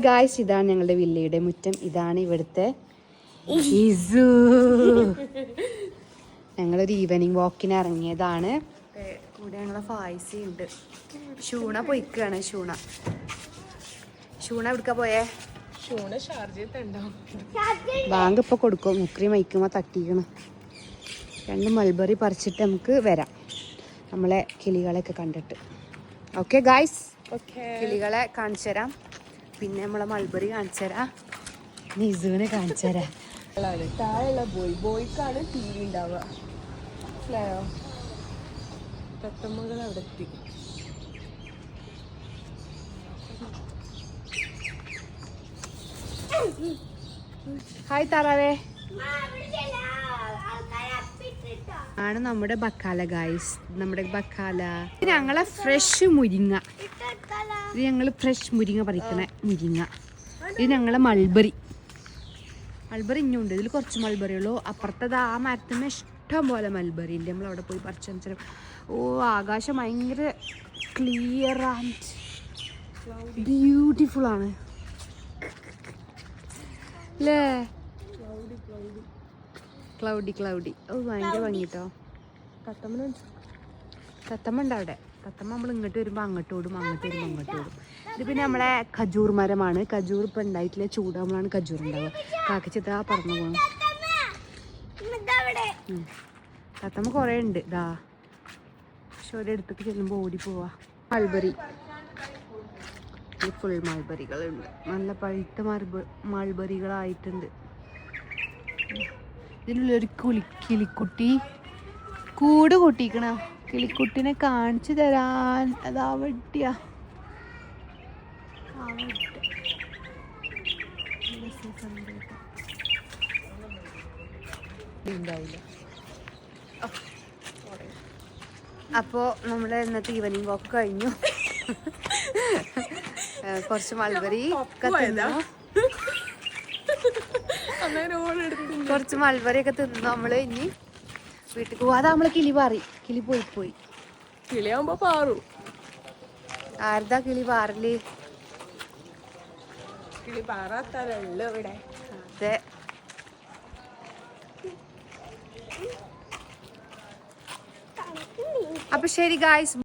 Guys, ഇതാണ് ഞങ്ങളുടെ വില്ലയുടെ മുറ്റം. ഇതാണ് ഇവിടുത്തെ ഞങ്ങളൊരു ഈവനിങ് വാക്കിന് ഇറങ്ങിയതാണ്. കൂടെ ഞങ്ങളെ ഫായ്സി ഉണ്ട്. ഷൂണ പൊയ്ക്കാണ്. ഷൂണ എവിടുക്ക പോയേ? ബാങ്ക് ഇപ്പൊ കൊടുക്കും. മുക്രി മൈക്കുമ്പോ തട്ടിക്കണ്. 2 മൾബറി പറിച്ചിട്ട് നമുക്ക് വരാം, നമ്മളെ കിളികളെയൊക്കെ കണ്ടിട്ട്. ഓക്കെ ഗായ്സ്, കിളികളെ കാണിച്ചു തരാം, പിന്നെ നമ്മളെ മൾബറി കാണിച്ചു തരാം, നിസുവിനെ കാണിച്ചു തരാം. താഴെയുള്ള ബോയ്ക്കാണ് ടി വി ഉണ്ടാവുക. മനസ്സിലായോ? തത്തമ്മകൾ അവിടെ എത്തി. ഹായ് താറാവേ. ആണ് നമ്മുടെ ബക്കാല ഗായ്സ്, നമ്മുടെ ബക്കാല. ഇത് ഞങ്ങളെ ഫ്രഷ് മുരിങ്ങ. ഇത് ഞങ്ങൾ ഫ്രഷ് മുരിങ്ങ പറിക്കണ മുരിങ്ങ. ഇത് ഞങ്ങളെ മൾബറി ഇഞ്ഞുണ്ട്. ഇതിൽ കുറച്ച് മൾബറി ഉള്ളൂ. അപ്പുറത്തത് ആ മരത്തിന് ഇഷ്ടം പോലെ മൾബറി ഉണ്ട്. നമ്മളവിടെ പോയി പറിച്ചു വെച്ചാൽ ആകാശം ഭയങ്കര ക്ലിയർ ആൻഡ് ബ്യൂട്ടിഫുൾ ആണ് അല്ലേ? ക്ലൗഡി ഭയങ്കര ഭംഗിട്ടോ. തത്തമ്മ ഉണ്ട് അവിടെ. തത്തമ്മ നമ്മൾ ഇങ്ങോട്ട് വരുമ്പോൾ അങ്ങോട്ട് ഓടും, അങ്ങോട്ട് വരുമ്പോൾ അങ്ങോട്ട് ഓടും. ഇത് പിന്നെ നമ്മളെ ഖജൂർ മരമാണ്. ഖജൂർ ഇപ്പം ഉണ്ടായിട്ടില്ല, ചൂടാകുമ്പോഴാണ് ഖജൂർ ഉണ്ടാവുക. കാക്കച്ചിത്താ പറന്നു പോകണം. തത്തമ്മ കുറേ ഉണ്ട് ഇതാ, പക്ഷെ ഒരിടത്തേക്ക് ചെല്ലുമ്പോൾ ഓടി പോവാ. മൾബറി, ഫുൾ മൾബറികളുണ്ട്. നല്ല പഴുത്ത മൾബറികളായിട്ടുണ്ട്. ഇതിനുള്ളൊരു കിളിക്കുട്ടി കൂട് കൂട്ടിക്കണ. കിളിക്കുട്ടിനെ കാണിച്ചു തരാൻ അതാ വട്ടിയാ. അപ്പോ നമ്മുടെ ഇന്നത്തെ ഈവനിങ് വാക്ക് കഴിഞ്ഞു. കുറച്ച് മൾബറി ഒക്കെ തിന്നു. കുറച്ച് മൾബറി ഒക്കെ തിന്നു. നമ്മള് ഇനി വീട്ടിൽ പോവാതെ നമ്മള് കിളി പോയി കിളിയാവുമ്പോ പാറു. ആരതാ കിളി പാറല്? കിളി പാറാത്തല്ലോ ഇവിടെ. അതെ. അപ്പൊ ശരി ഗായ്സ്.